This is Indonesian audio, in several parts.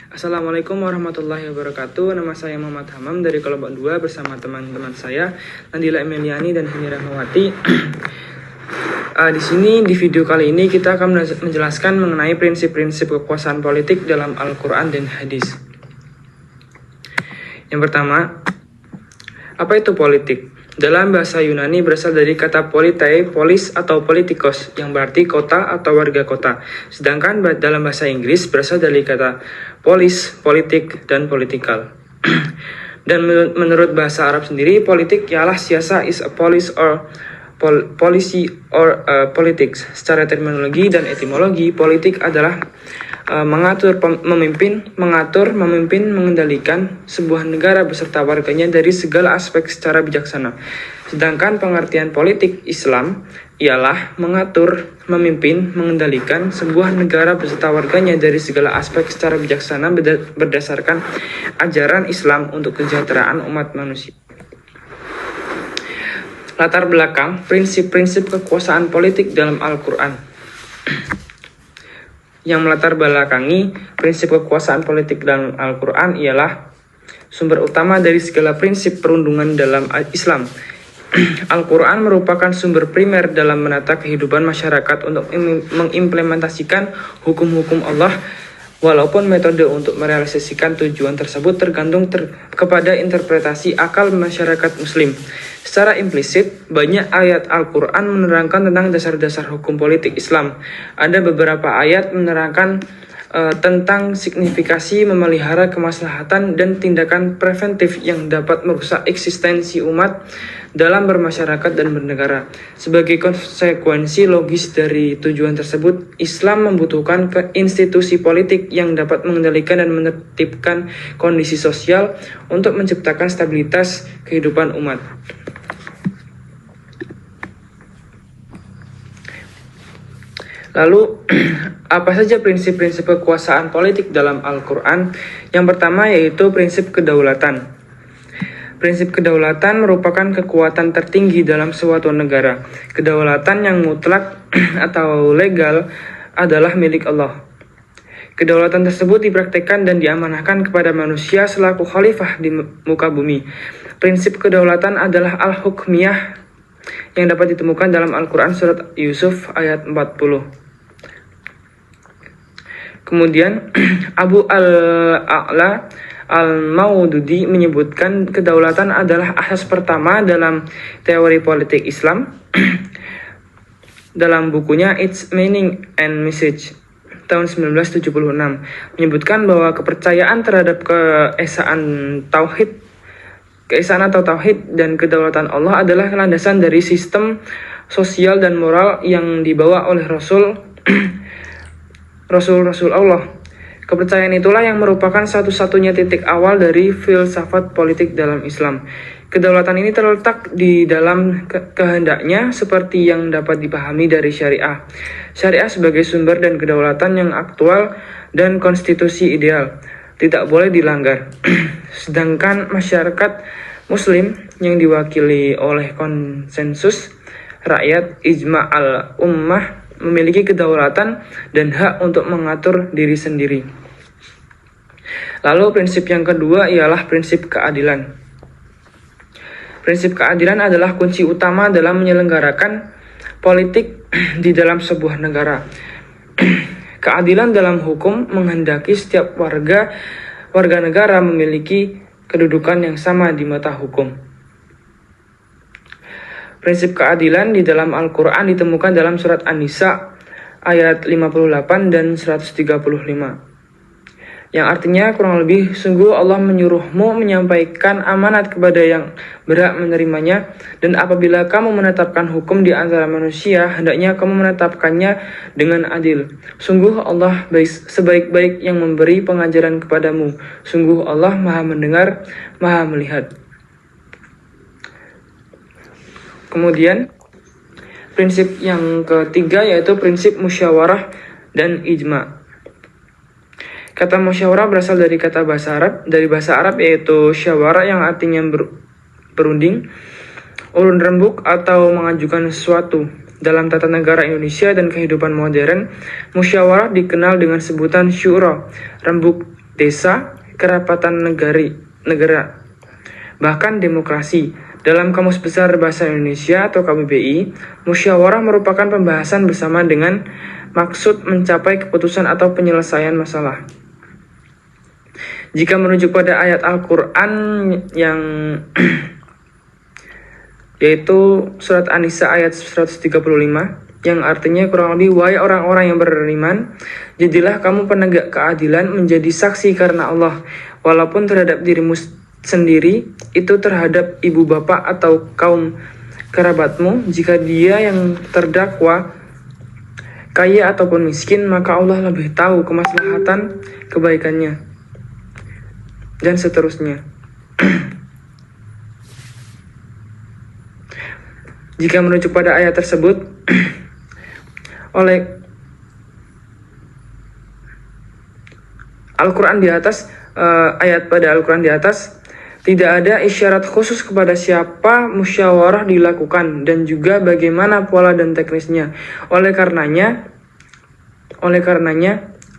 Assalamualaikum warahmatullahi wabarakatuh. Nama saya Muhammad Hamam dari kelompok 2 bersama teman-teman saya Nandila Emiliani dan Hini Rahmawati. Di sini di video kali ini kita akan menjelaskan mengenai prinsip-prinsip kekuasaan politik dalam Al-Quran dan Hadis. Yang pertama, apa itu politik? Dalam bahasa Yunani berasal dari kata politei, polis atau politikos, yang berarti kota atau warga kota. Sedangkan dalam bahasa Inggris berasal dari kata polis, politik, dan political. Dan menurut bahasa Arab sendiri, politik ialah siasa is a policy or policy or politics. Secara terminologi dan etimologi, politik adalah mengatur, memimpin, mengendalikan sebuah negara beserta warganya dari segala aspek secara bijaksana. Sedangkan pengertian politik Islam ialah mengatur, memimpin, mengendalikan sebuah negara beserta warganya dari segala aspek secara bijaksana berdasarkan ajaran Islam untuk kesejahteraan umat manusia. Latar belakang prinsip-prinsip kekuasaan politik dalam Al-Quran. Yang melatar belakangi prinsip kekuasaan politik dalam Al-Quran ialah sumber utama dari segala prinsip perundungan dalam Islam. Al-Quran merupakan sumber primer dalam menata kehidupan masyarakat untuk mengimplementasikan hukum-hukum Allah, walaupun metode untuk merealisasikan tujuan tersebut tergantung kepada interpretasi akal masyarakat muslim. Secara implisit, banyak ayat Al-Quran menerangkan tentang dasar-dasar hukum politik Islam. Ada beberapa ayat menerangkan tentang signifikasi memelihara kemaslahatan dan tindakan preventif yang dapat merusak eksistensi umat dalam bermasyarakat dan bernegara. Sebagai konsekuensi logis dari tujuan tersebut, Islam membutuhkan institusi politik yang dapat mengendalikan dan menertibkan kondisi sosial untuk menciptakan stabilitas kehidupan umat. Lalu, apa saja prinsip-prinsip kekuasaan politik dalam Al-Quran? Yang pertama yaitu prinsip kedaulatan. Prinsip kedaulatan merupakan kekuatan tertinggi dalam suatu negara. Kedaulatan yang mutlak atau legal adalah milik Allah. Kedaulatan tersebut dipraktikkan dan diamanahkan kepada manusia selaku khalifah di muka bumi. Prinsip kedaulatan adalah al-hukmiyah yang dapat ditemukan dalam Al-Quran surat Yusuf ayat 40. Kemudian Abu al-A'la al-Maududi menyebutkan kedaulatan adalah asas pertama dalam teori politik Islam. Dalam bukunya Its Meaning and Message tahun 1976 menyebutkan bahwa kepercayaan terhadap keesaan atau tauhid dan kedaulatan Allah adalah landasan dari sistem sosial dan moral yang dibawa oleh Rasul Allah. Kepercayaan itulah yang merupakan satu-satunya titik awal dari filsafat politik dalam Islam. Kedaulatan ini terletak di dalam kehendaknya seperti yang dapat dipahami dari syariah. Syariah sebagai sumber dan kedaulatan yang aktual dan konstitusi ideal tidak boleh dilanggar. Sedangkan masyarakat Muslim yang diwakili oleh konsensus rakyat ijma' al-ummah memiliki kedaulatan dan hak untuk mengatur diri sendiri. Lalu prinsip yang kedua ialah prinsip keadilan. Prinsip keadilan adalah kunci utama dalam menyelenggarakan politik di dalam sebuah negara. Keadilan dalam hukum menghendaki setiap warga negara memiliki kedudukan yang sama di mata hukum. Prinsip keadilan di dalam Al-Quran ditemukan dalam surat An-Nisa ayat 58 dan 135. Yang artinya kurang lebih, sungguh Allah menyuruhmu menyampaikan amanat kepada yang berhak menerimanya, dan apabila kamu menetapkan hukum di antara manusia, hendaknya kamu menetapkannya dengan adil. Sungguh Allah sebaik-baik yang memberi pengajaran kepadamu. Sungguh Allah Maha mendengar, Maha melihat. Kemudian prinsip yang ketiga yaitu prinsip musyawarah dan ijma. Kata musyawarah berasal dari bahasa Arab yaitu syawara yang artinya berunding, ulun rembuk atau mengajukan sesuatu. Dalam tata negara Indonesia dan kehidupan modern, musyawarah dikenal dengan sebutan syura, rembuk desa, kerapatan negara, bahkan demokrasi. Dalam Kamus Besar Bahasa Indonesia atau KBBI, musyawarah merupakan pembahasan bersama dengan maksud mencapai keputusan atau penyelesaian masalah. Jika merujuk pada ayat Al-Quran yang yaitu surat An-Nisa ayat 135, yang artinya kurang lebih, wahai orang-orang yang beriman, jadilah kamu penegak keadilan, menjadi saksi karena Allah, walaupun terhadap dirimu sendiri, itu terhadap ibu bapak atau kaum kerabatmu. Jika dia yang terdakwa kaya ataupun miskin, maka Allah lebih tahu kemaslahatan kebaikannya, dan seterusnya. Jika merujuk pada ayat tersebut, oleh Al-Quran di atas, ayat pada Al-Quran di atas, tidak ada isyarat khusus kepada siapa musyawarah dilakukan dan juga bagaimana pola dan teknisnya. Oleh karenanya,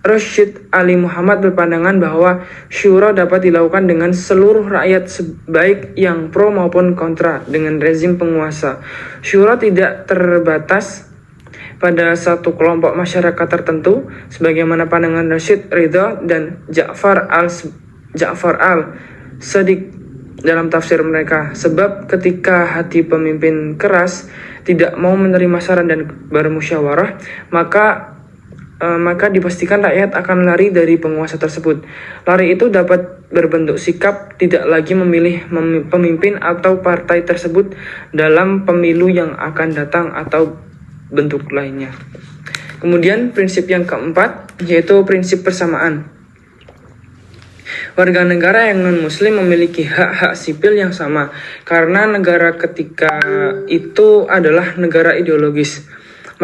Rashid Ali Muhammad berpandangan bahwa syura dapat dilakukan dengan seluruh rakyat, baik yang pro maupun kontra dengan rezim penguasa. Syura tidak terbatas pada satu kelompok masyarakat tertentu, sebagaimana pandangan Rashid Ridha dan Ja'far al-Sadiq dalam tafsir mereka. Sebab ketika hati pemimpin keras, tidak mau menerima saran dan bermusyawarah, maka dipastikan rakyat akan lari dari penguasa tersebut. Lari itu dapat berbentuk sikap tidak lagi memilih pemimpin atau partai tersebut dalam pemilu yang akan datang atau bentuk lainnya. Kemudian prinsip yang keempat, yaitu prinsip persamaan. Warga negara yang non-muslim memiliki hak-hak sipil yang sama, karena negara ketika itu adalah negara ideologis.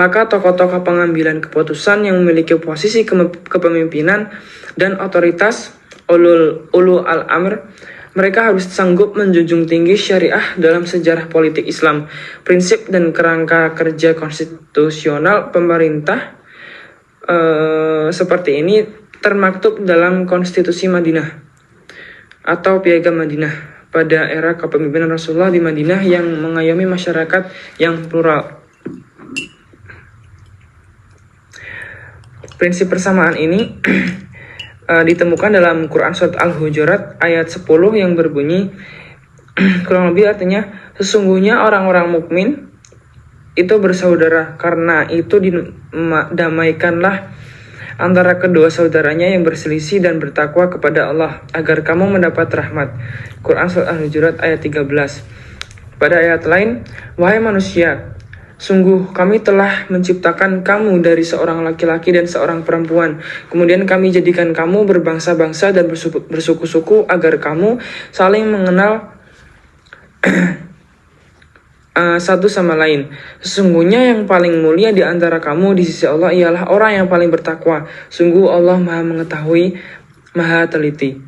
Maka tokoh-tokoh pengambilan keputusan yang memiliki posisi kepemimpinan dan otoritas ulu al-amr, mereka harus sanggup menjunjung tinggi syariah dalam sejarah politik Islam. Prinsip dan kerangka kerja konstitusional pemerintah seperti ini termaktub dalam Konstitusi Madinah atau Piagam Madinah pada era kepemimpinan Rasulullah di Madinah yang mengayomi masyarakat yang plural. Prinsip persamaan ini ditemukan dalam Quran Surat Al-Hujurat ayat 10 yang berbunyi, kurang lebih artinya, sesungguhnya orang-orang mukmin itu bersaudara, karena itu damaikanlah antara kedua saudaranya yang berselisih dan bertakwa kepada Allah, agar kamu mendapat rahmat. Quran Surat Al-Hujurat ayat 13. Pada ayat lain, wahai manusia, sungguh kami telah menciptakan kamu dari seorang laki-laki dan seorang perempuan. Kemudian kami jadikan kamu berbangsa-bangsa dan bersuku-suku agar kamu saling mengenal satu sama lain. Sesungguhnya yang paling mulia di antara kamu di sisi Allah ialah orang yang paling bertakwa. Sungguh Allah Maha mengetahui, Maha teliti.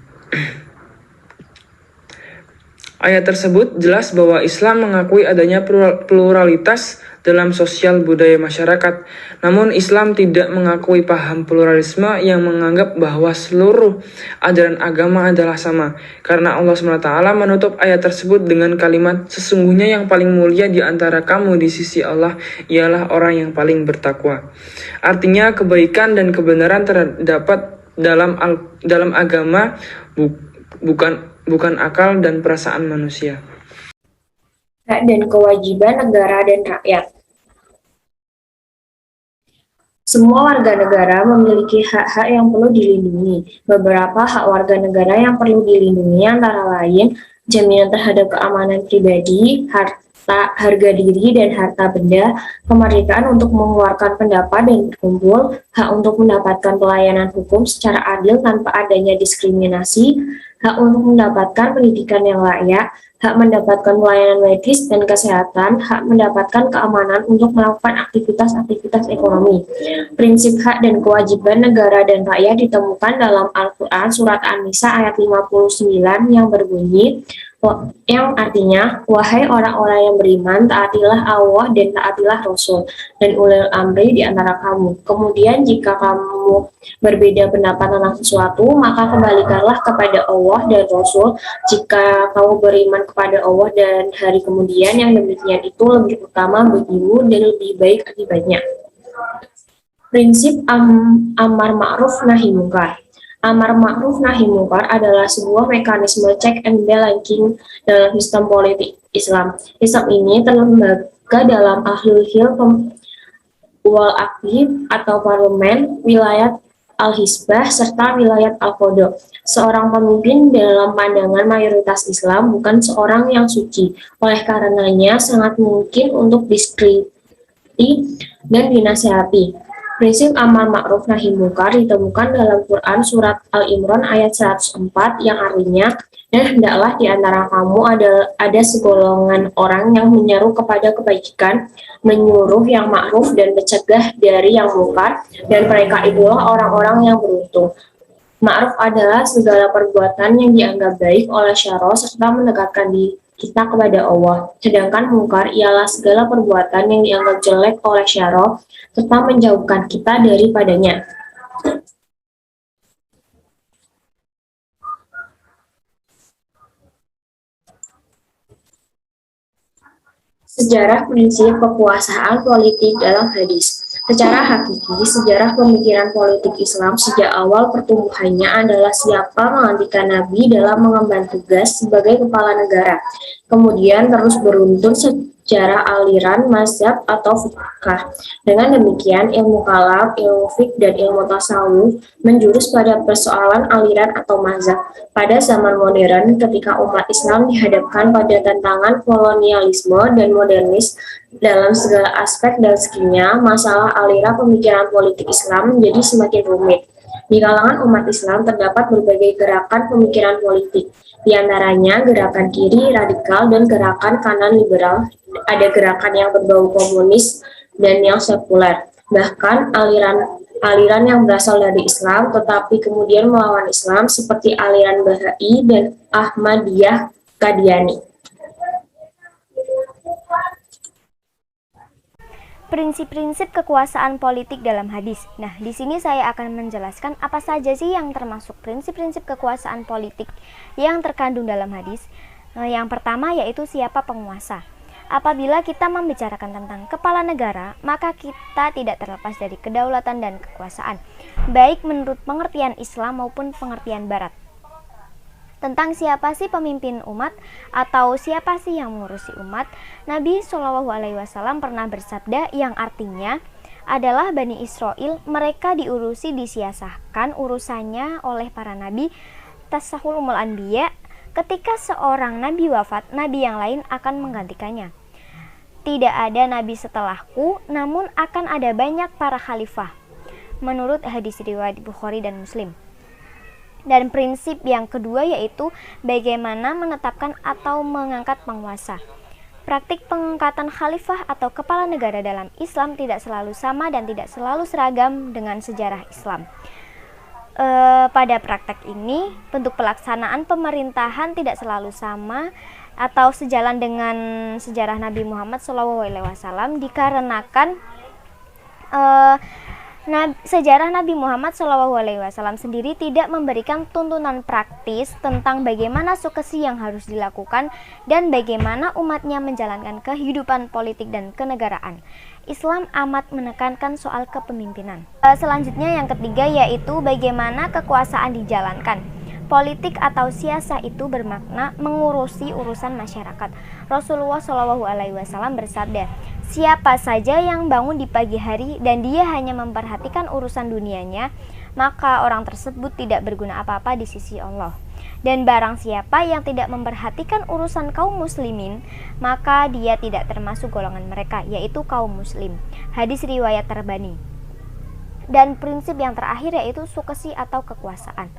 Ayat tersebut jelas bahwa Islam mengakui adanya pluralitas dalam sosial budaya masyarakat. Namun Islam tidak mengakui paham pluralisme yang menganggap bahwa seluruh ajaran agama adalah sama. Karena Allah SWT menutup ayat tersebut dengan kalimat, sesungguhnya yang paling mulia di antara kamu di sisi Allah ialah orang yang paling bertakwa. Artinya kebaikan dan kebenaran terdapat dalam agama, bukan akal dan perasaan manusia. Hak dan kewajiban negara dan rakyat. Semua warga negara memiliki hak-hak yang perlu dilindungi. Beberapa hak warga negara yang perlu dilindungi antara lain jaminan terhadap keamanan pribadi, harga diri dan harta benda, kemerdekaan untuk mengeluarkan pendapat dan berkumpul, hak untuk mendapatkan pelayanan hukum secara adil tanpa adanya diskriminasi, hak untuk mendapatkan pendidikan yang layak, hak mendapatkan pelayanan medis dan kesehatan, hak mendapatkan keamanan untuk melakukan aktivitas-aktivitas ekonomi. Prinsip hak dan kewajiban negara dan rakyat ditemukan dalam Al-Quran Surat An-Nisa ayat 59 yang berbunyi, yang artinya, wahai orang-orang yang beriman, taatilah Allah dan taatilah Rasul dan ulil amri di antara kamu. Kemudian jika kamu berbeda pendapat tentang sesuatu, maka kembalikanlah kepada Allah dan Rasul. Jika kamu beriman kepada Allah dan hari kemudian, yang demikian itu lebih utama bagimu dan lebih baik akibatnya. Prinsip amar ma'ruf nahi munkar. Amar ma'ruf nahi munkar adalah sebuah mekanisme check and balancing dalam sistem politik Islam. Sistem ini terlembaga dalam ahlul hilm wal aqd atau parlemen, wilayah al-hisbah, serta wilayah al-qadha. Seorang pemimpin dalam pandangan mayoritas Islam bukan seorang yang suci. Oleh karenanya sangat mungkin untuk diskreditasi dan dinasihati. Prinsip amar ma'ruf nahi munkar ditemukan dalam Quran surat Al-Imran ayat 104 yang artinya, dan hendaklah di antara kamu ada segolongan orang yang menyeru kepada kebajikan, menyuruh yang ma'ruf dan mencegah dari yang munkar, dan mereka itulah orang-orang yang beruntung. Ma'ruf adalah segala perbuatan yang dianggap baik oleh syara serta mendekatkan kita kepada Allah. Sedangkan mungkar ialah segala perbuatan yang dianggap jelek oleh syara serta menjauhkan kita daripadanya. Sejarah prinsip kekuasaan politik dalam hadis. Secara hakiki, sejarah pemikiran politik Islam sejak awal pertumbuhannya adalah siapa menggantikan Nabi dalam mengemban tugas sebagai kepala negara. Kemudian terus beruntun secara aliran, mazhab, atau fiqh. Dengan demikian, ilmu kalam, ilmu fiqh, dan ilmu tasawuf menjurus pada persoalan aliran atau mazhab. Pada zaman modern, ketika umat Islam dihadapkan pada tantangan kolonialisme dan modernis dalam segala aspek dan seginya, masalah aliran pemikiran politik Islam menjadi semakin rumit. Di kalangan umat Islam terdapat berbagai gerakan pemikiran politik, di antaranya gerakan kiri radikal dan gerakan kanan liberal. Ada gerakan yang berbau komunis dan yang sekuler. Bahkan aliran yang berasal dari Islam tetapi kemudian melawan Islam seperti aliran Bahai dan Ahmadiyah Qadiani. Prinsip-prinsip kekuasaan politik dalam hadis. Nah, di sini saya akan menjelaskan apa saja sih yang termasuk prinsip-prinsip kekuasaan politik yang terkandung dalam hadis. Yang pertama yaitu siapa penguasa. Apabila kita membicarakan tentang kepala negara, maka kita tidak terlepas dari kedaulatan dan kekuasaan, baik menurut pengertian Islam maupun pengertian Barat. Tentang siapa sih pemimpin umat atau siapa sih yang mengurusi umat, Nabi SAW pernah bersabda yang artinya adalah Bani Israel, mereka diurusi disiasahkan urusannya oleh para nabi, tasahulumul anbiya. Ketika seorang nabi wafat, nabi yang lain akan menggantikannya. Tidak ada nabi setelahku, namun akan ada banyak para khalifah. Menurut hadis riwayat Bukhari dan Muslim. Dan prinsip yang kedua yaitu bagaimana menetapkan atau mengangkat penguasa. Praktik pengangkatan khalifah atau kepala negara dalam Islam tidak selalu sama dan tidak selalu seragam dengan sejarah Islam. Pada praktek ini, bentuk pelaksanaan pemerintahan tidak selalu sama atau sejalan dengan sejarah Nabi Muhammad SAW dikarenakan sejarah Nabi Muhammad SAW sendiri tidak memberikan tuntunan praktis tentang bagaimana sukesi yang harus dilakukan dan bagaimana umatnya menjalankan kehidupan politik dan kenegaraan. Islam amat menekankan soal kepemimpinan. Selanjutnya yang ketiga yaitu bagaimana kekuasaan dijalankan. Politik atau siasa itu bermakna mengurusi urusan masyarakat. Rasulullah SAW bersabda, siapa saja yang bangun di pagi hari dan dia hanya memperhatikan urusan dunianya, maka orang tersebut tidak berguna apa-apa di sisi Allah. Dan barang siapa yang tidak memperhatikan urusan kaum muslimin, maka dia tidak termasuk golongan mereka, yaitu kaum muslim. Hadis riwayat Tabrani. Dan prinsip yang terakhir yaitu sukesi atau kekuasaan.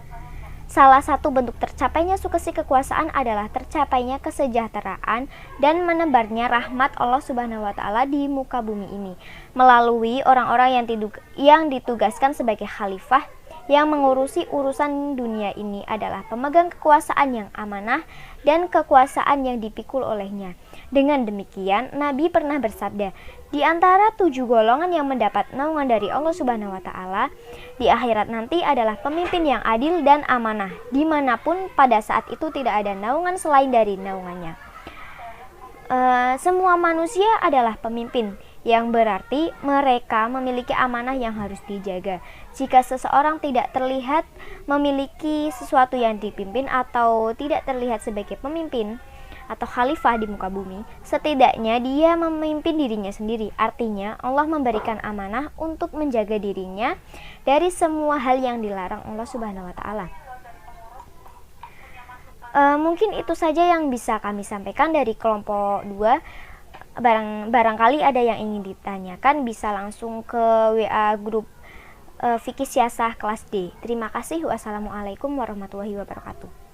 Salah satu bentuk tercapainya sukesi kekuasaan adalah tercapainya kesejahteraan dan menebarnya rahmat Allah Subhanahu wa taala di muka bumi ini melalui orang-orang yang ditugaskan sebagai khalifah yang mengurusi urusan dunia ini adalah pemegang kekuasaan yang amanah dan kekuasaan yang dipikul olehnya. Dengan demikian, Nabi pernah bersabda, di antara 7 golongan yang mendapat naungan dari Allah Subhanahu wa Ta'ala di akhirat nanti adalah pemimpin yang adil dan amanah, dimanapun pada saat itu tidak ada naungan selain dari naungannya. Semua manusia adalah pemimpin, yang berarti mereka memiliki amanah yang harus dijaga. Jika seseorang tidak terlihat memiliki sesuatu yang dipimpin atau tidak terlihat sebagai pemimpin atau khalifah di muka bumi, setidaknya dia memimpin dirinya sendiri. Artinya Allah memberikan amanah untuk menjaga dirinya dari semua hal yang dilarang Allah Subhanahu wa Ta'ala. Mungkin itu saja yang bisa kami sampaikan dari kelompok 2. Barangkali ada yang ingin ditanyakan, bisa langsung ke WA grup Fikih Siasah kelas D. Terima kasih. Wassalamualaikum warahmatullahi wabarakatuh.